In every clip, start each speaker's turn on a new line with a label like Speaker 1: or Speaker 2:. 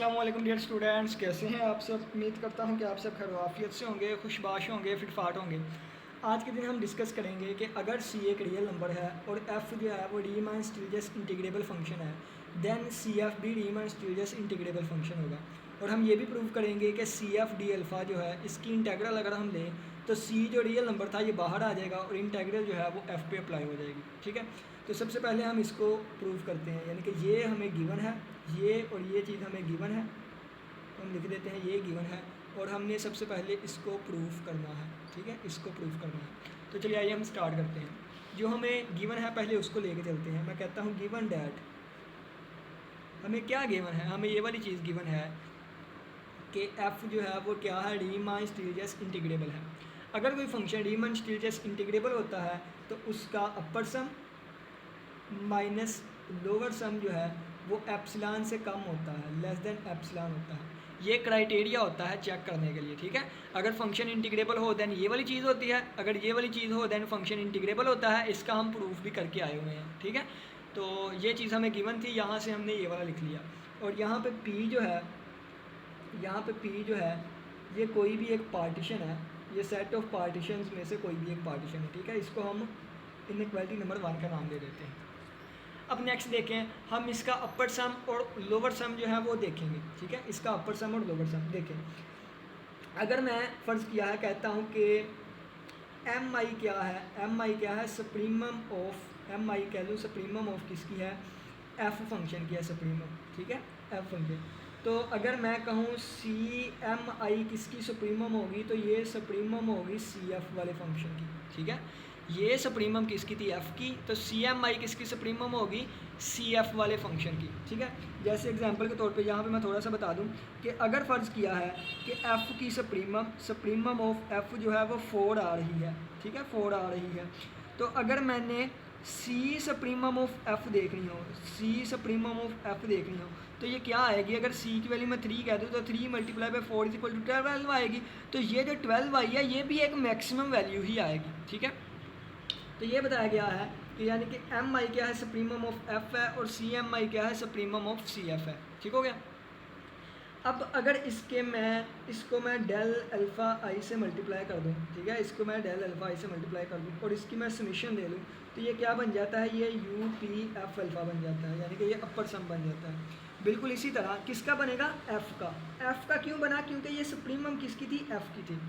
Speaker 1: अस्सलाम वालेकुम dear students, कैसे हैं आप सब। उम्मीद करता हूं कि आप सब खैर आफियत से होंगे, खुशबाश होंगे, फिटफाट होंगे। आज के दिन हम डिस्कस करेंगे कि अगर सी एक रियल नंबर है और एफ़ जो है वो रीमान स्टीरियस इंटीग्रेबल फंक्शन है, देन सी एफ भी रीमान स्टीरियस इंटीग्रेबल फंक्शन होगा। और हम ये भी प्रूव करेंगे कि सी एफ डी अल्फ़ा जो है इसकी इंटेग्रल अगर हम लें तो सी जो रियल नंबर था ये बाहर आ जाएगा और इंटेग्रल जो है वो एफ़ पे अप्लाई हो जाएगी। ठीक है, तो सबसे पहले हम इसको प्रूव करते हैं, यानी कि ये हमें गिवन है, ये और ये चीज़ हमें गिवन है, तो हम लिख देते हैं ये गिवन है और हमने सबसे पहले इसको प्रूफ करना है। ठीक है, इसको प्रूफ करना है। तो चलिए आइए हम स्टार्ट करते हैं। जो हमें गिवन है पहले उसको लेके चलते हैं। मैं कहता हूँ गिवन डैट, हमें क्या गिवन है, हमें ये वाली चीज़ गिवन है कि एफ़ जो है वो क्या है, रीमान स्टीरियस इंटीग्रेबल है। अगर कोई फंक्शन रीमान स्टीरियस इंटीग्रेबल होता है तो उसका अपर सम माइनस लोअर सम जो है वो एप्सिलॉन से कम होता है, लेस देन एप्सिलॉन होता है। ये क्राइटेरिया होता है चेक करने के लिए। ठीक है, अगर फंक्शन इंटीग्रेबल हो देन ये वाली चीज़ होती है, अगर ये वाली चीज़ हो देन फंक्शन इंटीग्रेबल होता है। इसका हम प्रूफ भी करके आए हुए हैं। ठीक है, तो ये चीज़ हमें गिवन थी, यहाँ से हमने ये वाला लिख लिया। और यहाँ पे पी जो है, यहाँ पे पी जो है ये कोई भी एक पार्टीशन है, ये सेट ऑफ पार्टीशंस में से कोई भी एक पार्टीशन है। ठीक है, इसको हम इनइक्वालिटी नंबर 1 का नाम दे देते हैं। अब नेक्स्ट देखें, हम इसका अपर सम और लोअर सम जो है वो देखेंगे। ठीक है, इसका अपर सम और लोअर सम देखें। अगर मैं फ़र्ज़ किया है, कहता हूँ कि एम आई क्या है, एम आई क्या है, सप्रीमम ऑफ, एम आई कह लूँ सप्रीमम ऑफ किसकी है, एफ फंक्शन की है सप्रीमम। ठीक है, एफ फंक्शन। तो अगर मैं कहूँ सी एम आई किसकी सप्रीमम होगी, तो ये सप्रीमम होगी सी एफ वाले फंक्शन की। ठीक है, ये सप्रीमम किसकी थी, एफ़ की, तो सी एम आई किसकी सप्रीमम होगी, सी एफ़ वाले फंक्शन की। ठीक है, जैसे एग्जांपल के तौर पे यहाँ पे मैं थोड़ा सा बता दूँ कि अगर फ़र्ज़ किया है कि एफ़ की सप्रीमम ऑफ एफ़ जो है वो 4 आ रही है। ठीक है, 4 आ रही है। तो अगर मैंने सी सप्रीमम ऑफ एफ़ देखनी हो, सी सप्रीमम ऑफ एफ़ देखनी हो, तो ये क्या आएगी, अगर सी की वैल्यू मैं 3 कह दूँ तो 3 multiply by 4 is equal to 12 आएगी। तो ये जो 12 आई है ये भी एक मैक्सिमम वैल्यू ही आएगी। ठीक है, तो ये बताया गया है कि यानी कि एम आई क्या है, सप्रीमम ऑफ एफ है, और सी एम आई क्या है, सप्रीमम ऑफ सी एफ है। ठीक हो गया। अब अगर इसको मैं डेल अल्फ़ा आई से मल्टीप्लाई कर दूँ, ठीक है, इसको मैं डेल अल्फ़ा आई से मल्टीप्लाई कर दूँ और इसकी मैं समीशन ले लूँ, तो ये क्या बन जाता है, ये यू पी एफ अल्फ़ा बन जाता है, यानी कि ये अपर सम बन जाता है। बिल्कुल इसी तरह किसका बनेगा, एफ़ का। एफ़ का क्यों बना, क्योंकि ये सप्रीमम किसकी थी, एफ़ की थी।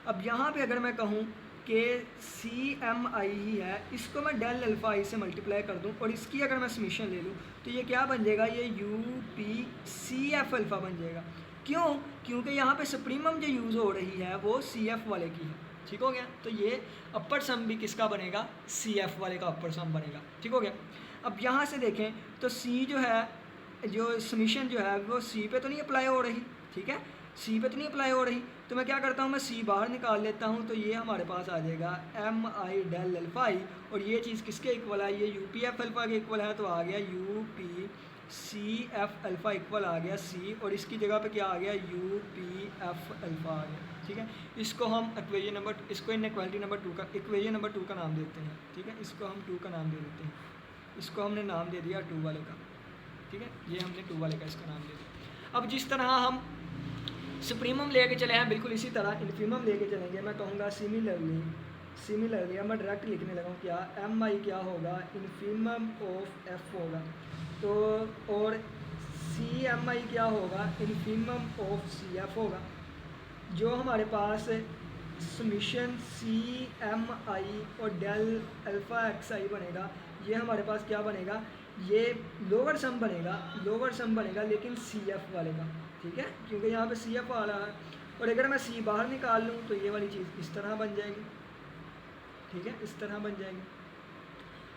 Speaker 1: अब यहाँ पे अगर मैं कहूँ कि सी एम आई ही है, इसको मैं डेल अल्फ़ा आई से मल्टीप्लाई कर दूँ और इसकी अगर मैं समीशन ले लूँ, तो ये क्या बन जाएगा, ये U P C F alpha बन जाएगा। क्यों, क्योंकि यहाँ पे सप्रीमम जो यूज़ हो रही है वो सी एफ वाले की है। ठीक हो गया, तो ये अपर सम भी किसका बनेगा, सी एफ वाले का अपर सम बनेगा। ठीक हो गया। अब यहाँ से देखें तो सी जो है, जो समीशन जो है वो सी पे तो नहीं अप्लाई हो रही। ठीक है, सी पे तो नहीं अप्लाई हो रही, तो मैं क्या करता हूँ, मैं सी बाहर निकाल लेता हूँ, तो ये हमारे पास आ जाएगा M I del alpha I, और ये चीज़ किसके इक्वल है, ये यू पी एफ अल्फ़ा के इक्वल है, तो आ गया U P C F alpha equal आ गया सी, और इसकी जगह पे क्या आ गया, यू पी एफ अल्फ़ा आ गया। ठीक है, इसको हम इक्वेशन नंबर, इसको इनइक्वालिटी नंबर 2 का, इक्वेशन नंबर 2 का नाम देते हैं। ठीक है, इसको हम 2 का नाम दे देते हैं, इसको हमने नाम दे दिया 2 वाले का। ठीक है, ये हमने 2 वाले का इसका नाम दे दिया। अब जिस तरह हम सुप्रीमम लेके चले हैं, बिल्कुल इसी तरह इन्फीमम लेके चलेंगे। मैं कहूँगा सिमिलरली, अब मैं डायरेक्ट लिखने लगा क्या, एम आई क्या होगा, इन्फीमम ऑफ एफ होगा, तो और सी एम आई क्या होगा, इन्फीमम ऑफ सी एफ होगा। जो हमारे पास समीशन सी एम आई और डेल अल्फ़ा एक्स आई बनेगा, ये हमारे पास क्या बनेगा, ये लोअर सम बनेगा लेकिन सी एफ वाले का। ठीक है, क्योंकि यहाँ पे सी एफ वाला है, और अगर मैं सी बाहर निकाल लूँ तो ये वाली चीज़ इस तरह बन जाएगी। ठीक है, इस तरह बन जाएगी।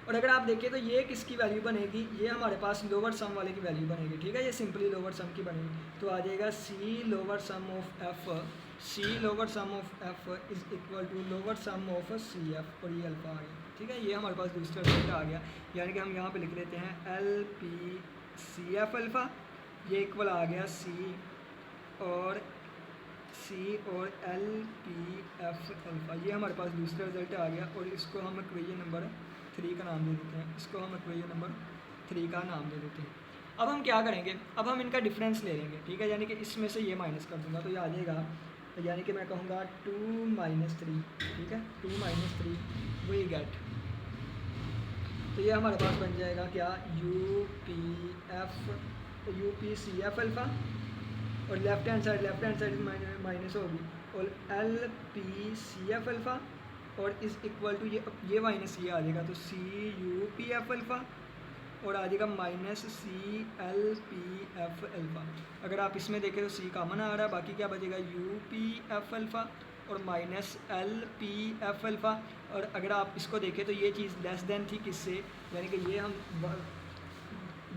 Speaker 1: और अगर आप देखें तो ये किसकी वैल्यू बनेगी, ये हमारे पास लोअर सम वाले की वैल्यू बनेगी। ठीक है, ये सिंपली लोअर सम की बनेगी, तो आ जाएगा C lower sum of F, C lower sum of F is equal to lower sum of C F, और ये अल्फ़ा आ गया। ठीक है, ये हमारे पास दूसरा रिजल्ट आ गया, यानी कि हम यहाँ पे लिख लेते हैं L P C F alpha, ये इक्वल आ गया सी और एल पी एफ अल्फ़ा, ये हमारे पास दूसरा रिजल्ट आ गया। और इसको हम इक्वेशन नंबर 3 का नाम दे देते हैं, इसको हम इक्वेशन नंबर 3 का नाम दे देते हैं। अब हम क्या करेंगे, अब हम इनका डिफरेंस ले लेंगे, ठीक है, यानी कि इसमें से ये माइनस कर दूंगा तो ये आ जाएगा, यानी कि मैं कहूँगा 2 - 3, ठीक है, 2 - 3 वी गेट, तो ये हमारे पास बन जाएगा क्या, U P C F alpha, और लेफ्ट हैंड साइड माइनस होगी, और L P C F alpha, और इस इक्वल टू ये माइनस ये आ जाएगा, तो C U P F alpha, और आ जाएगा minus C L P F alpha. अगर आप इसमें देखें तो सी कॉमन आ रहा है, बाकी क्या बचेगा, यू पी एफ अल्फ़ा और minus L P F alpha. और अगर आप इसको देखें तो ये चीज़ लेस देन थी किससे, यानी कि ये हम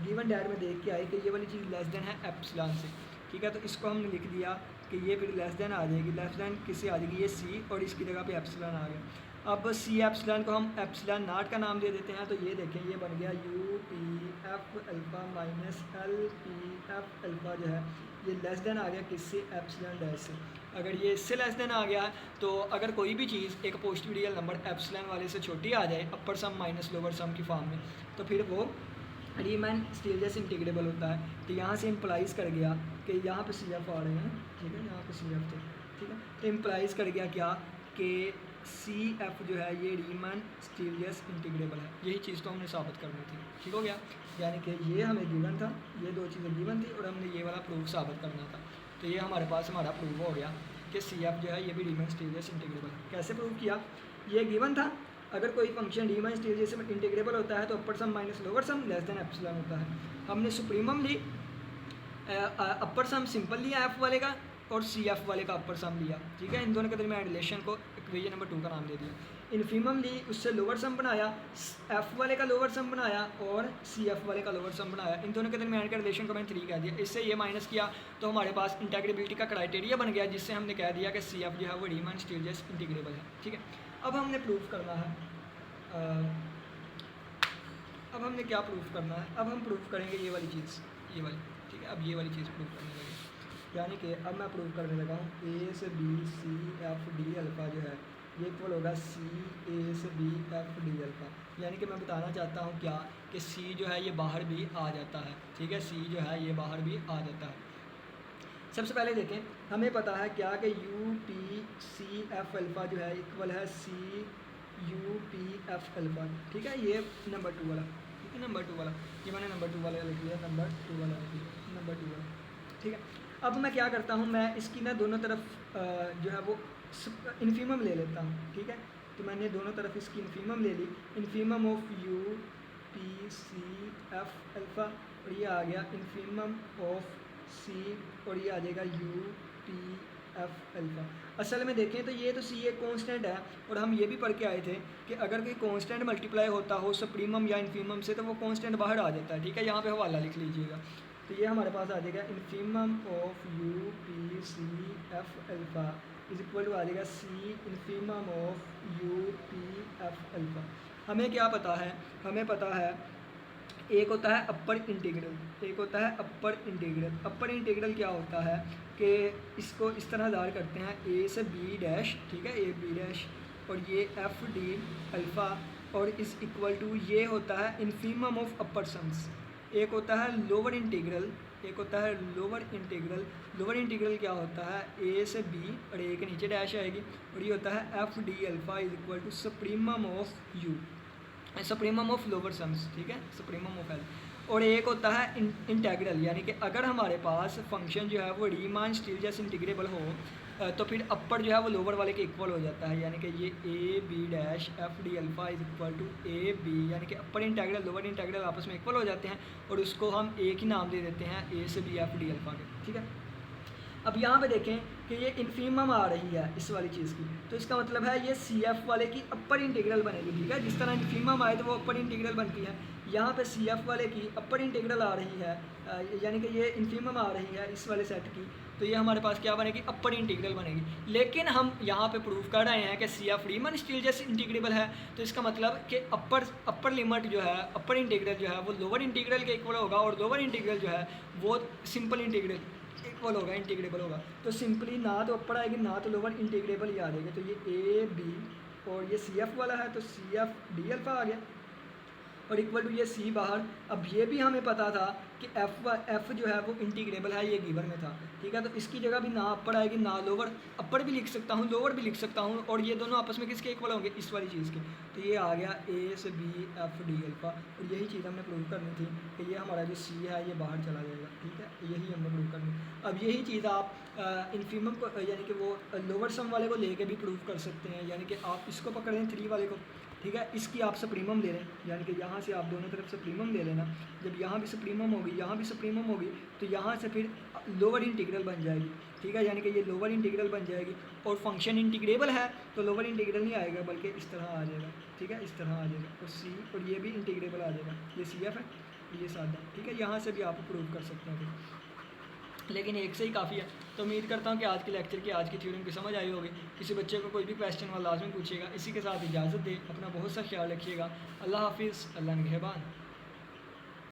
Speaker 1: गिवन डायर में देख के आए कि ये वाली चीज़ लेस देन है एप्सिलॉन से, ठीक है, तो इसको हमने लिख दिया कि ये फिर लेस देन आ जाएगी, लेस देन किससे आ जाएगी, ये सी, और इसकी जगह पे एप्सिलॉन आ गया। अब सी एप्सिलॉन को हम एप्सिलॉन नॉट का नाम दे देते हैं, तो ये देखें ये बन गया U P F alpha minus L P F alpha जो है ये लेस देन आ गया किससे, एप्सिलॉन डैश से। अगर ये इससे लेस देन आ गया तो अगर कोई भी चीज़ एक पॉजिटिव रियल नंबर एप्सिलॉन वाले से छोटी आ जाए अपर सम माइनस लोअर सम की फॉर्म में, तो फिर वो रीमैन स्टीरियस इंटीग्रेबल होता है। तो यहाँ से इम्प्लाइज़ कर गया कि यहाँ पे सी एफ आ रहे हैं, ठीक है, यहाँ पे सी एफ थे, ठीक है, तो इम्प्लाइज़ कर गया क्या कि सी एफ जो है ये रीमैन स्टीरियस इंटीग्रेबल है। यही चीज़ तो हमने साबित करनी थी, ठीक हो गया, यानी कि ये हमें गिवन था, ये दो चीज़ें गिवन थी और हमने ये वाला प्रूफ साबित करना था। तो ये हमारे पास हमारा प्रूफ हो गया कि सी एफ जो है ये भी रीमैन स्टीरियस इंटीग्रेबल है। कैसे प्रूव किया, ये गिवन था, अगर कोई फंक्शन रीमैन स्टीरियस में इंटीग्रेबल होता है तो upper sum minus lower sum less than epsilon होता है। हमने सुप्रीमम ली, अपर सम सिंपल लिया एफ वाले का और सी एफ वाले का अपर सम लिया, ठीक है, इन दोनों के दरमियान रिलेशन को इक्वेशन नंबर 2 का नाम दे दिया। इन्फीमम ली, उससे लोअर सम बनाया, एफ वाले का लोअर सम बनाया और सी एफ वाले का लोअर सम बनाया, इन दोनों के दरमियान का रिलेशन को मैंने 3 कह दिया। इससे ये माइनस किया तो हमारे पास इंटेग्रेबिलिटी का क्राइटेरिया बन गया, जिससे हमने कह दिया कि सी एफ जो है वो रीमैन स्टीरियस इंटीग्रेबल है, ठीक है। अब हमने प्रूफ करना है, अब हमने क्या प्रूफ करना है, अब हम प्रूफ करेंगे ये वाली चीज़, ये वाली, ठीक है, अब ये वाली चीज़ प्रूफ करने लगे, यानी कि अब मैं प्रूव करने लगा हूँ ए से B C F D alpha जो है ये इक्वल होगा सी ए से बी एफ डी अल्फ़ा। यानी कि मैं बताना चाहता हूँ क्या कि सी जो है ये बाहर भी आ जाता है, ठीक है, सी जो है ये बाहर भी आ जाता है। सबसे पहले देखें, हमें पता है क्या कि U P C F alpha जो है इक्वल है C U P F alpha, ठीक है, ये नंबर 2 वाला, ठीक है, नंबर 2 वाला, ये मैंने नंबर 2 वाला लिख लिया, नंबर 2 वाला लिख लिया, नंबर 2 वाला, ठीक है। अब मैं क्या करता हूँ, मैं इसकी ना दोनों तरफ जो है वो इन्फीमम ले लेता हूँ, ठीक है, तो मैंने दोनों तरफ इसकी इन्फीमम ले ली, infimum of U P C F alpha, और ये आ गया इन्फीमम ऑफ सी, और ये आ जाएगा यू पी एफ अल्फ़ा। असल में देखें तो ये तो सी एक कांस्टेंट है, और हम ये भी पढ़ के आए थे कि अगर कोई कांस्टेंट मल्टीप्लाई होता हो सुप्रीमम या इन्फीमम से तो वो कांस्टेंट बाहर आ जाता है, ठीक है, यहाँ पे हवाला लिख लीजिएगा। तो ये हमारे पास आ जाएगा infimum of U P C F alpha is equal to आ जाएगा C infimum of U P F alpha. हमें क्या पता है, हमें पता है एक होता है अपर इंटीग्रल, एक होता है अपर इंटीग्रल। अपर इंटीग्रल क्या होता है कि इसको इस तरह दार करते हैं ए से बी डैश, ठीक है, ए बी डैश, और ये एफ डी अल्फ़ा, और इस इक्वल टू ये होता है इन्फीमम ऑफ अपर सम्स। एक होता है लोअर इंटीग्रल, एक होता है लोअर इंटीग्रल। लोअर इंटीग्रल क्या होता है, ए से बी और ए के नीचे डैश आएगी, और ये होता है F D alpha is equal to supremum of U, supremum of lower sums, ठीक है, सुप्रीमम ऑफ एल। और एक होता है इंटेग्रल, यानी कि अगर हमारे पास फंक्शन जो है वो रीमान स्टीरियस इंटीग्रेबल हो तो फिर अपर जो है वो लोअर वाले के इक्वल हो जाता है, यानी कि ये A B dash F D alpha is equal to A B, यानी कि अपर इंटेग्रल लोअर इंटेग्रल आपस में इक्वल हो जाते हैं, और उसको हम एक ही नाम दे देते हैं ए से बी एफ डी अल्फ़ा के, ठीक है। अब यहाँ पे देखें कि ये इन्फीमम आ रही है इस वाली चीज़ की, तो इसका मतलब है ये सी एफ वाले की अपर इंटीग्रल बनेगी, ठीक है, जिस तरह इन्फीमम आए तो वो अपर इंटीग्रल बनती है, यहाँ पे सी एफ वाले की अपर इंटीग्रल आ रही है, यानी कि ये इन्फीमम आ रही है इस वाले सेट की, तो ये हमारे पास क्या बनेगी, अपर इंटीग्रल बनेगी। लेकिन हम यहाँ पे प्रूव कर रहे हैं कि सी एफ रीमन स्टीरियस इंटीग्रेबल है, तो इसका मतलब कि अपर लिमिट जो है, अपर इंटीग्रल जो है वो लोअर इंटीग्रल के इक्वल होगा, और लोअर इंटीग्रल जो है वो सिंपल इंटीग्रल इक्वल होगा, इंटीग्रेबल होगा। तो सिंपली ना तो अपर आएगी ना तो लोअर, इंटीग्रेबल ही आ जाएगी। तो ये ए बी और ये सी एफ वाला है, तो सी एफ डी अल्फ़ा आ गया। और इक्वल टू ये सी बाहर। अब ये भी हमें पता था कि एफ जो है वो इंटीग्रेबल है, ये गिवन में था, ठीक है। तो इसकी जगह भी ना अपर आएगी ना लोअर, अपर भी लिख सकता हूँ लोअर भी लिख सकता हूँ, और ये दोनों आपस में किसके इक्वल होंगे, इस वाली चीज़ के। तो ये आ गया ए से बी एफ डी अल्फ़ा, और यही चीज़ हमने प्रूव करनी थी कि ये हमारा जो सी है ये बाहर चला जाएगा, ठीक है, यही हमने प्रूव करनी। अब यही चीज़ आप इन्फीमम को यानी कि वो लोअर सम वाले को लेके भी प्रूव कर सकते हैं, यानी कि आप इसको पकड़ लें 3 वाले को, ठीक है, इसकी आप सप्रीमम ले लें, यानी कि यहाँ से आप दोनों तरफ सप्रीमम ले लेना। जब यहाँ भी सप्रीमम होगी यहाँ भी सप्रीमम होगी, तो यहाँ से फिर लोअर इंटीग्रल बन जाएगी, ठीक है, यानी कि ये लोअर इंटीग्रल बन जाएगी। और फंक्शन इंटीग्रेबल है तो लोअर इंटीग्रल नहीं आएगा बल्कि इस तरह आ जाएगा, ठीक है, इस तरह आ जाएगा, और सी और ये भी इंटीग्रेबल आ जाएगा, ये सी एफ है, ये सादा, ठीक है। यहाँ से भी आप प्रूव कर सकते हैं, लेकिन एक से ही काफ़ी है। तो उम्मीद करता हूँ कि आज के लेक्चर की, आज की थ्योरी की समझ आई होगी। किसी बच्चे को कोई भी क्वेश्चन वाला लाजमी पूछिएगा। इसी के साथ इजाज़त दे, अपना बहुत सा ख्याल रखिएगा। अल्लाह हाफिज़, अल्लाह निगहबान।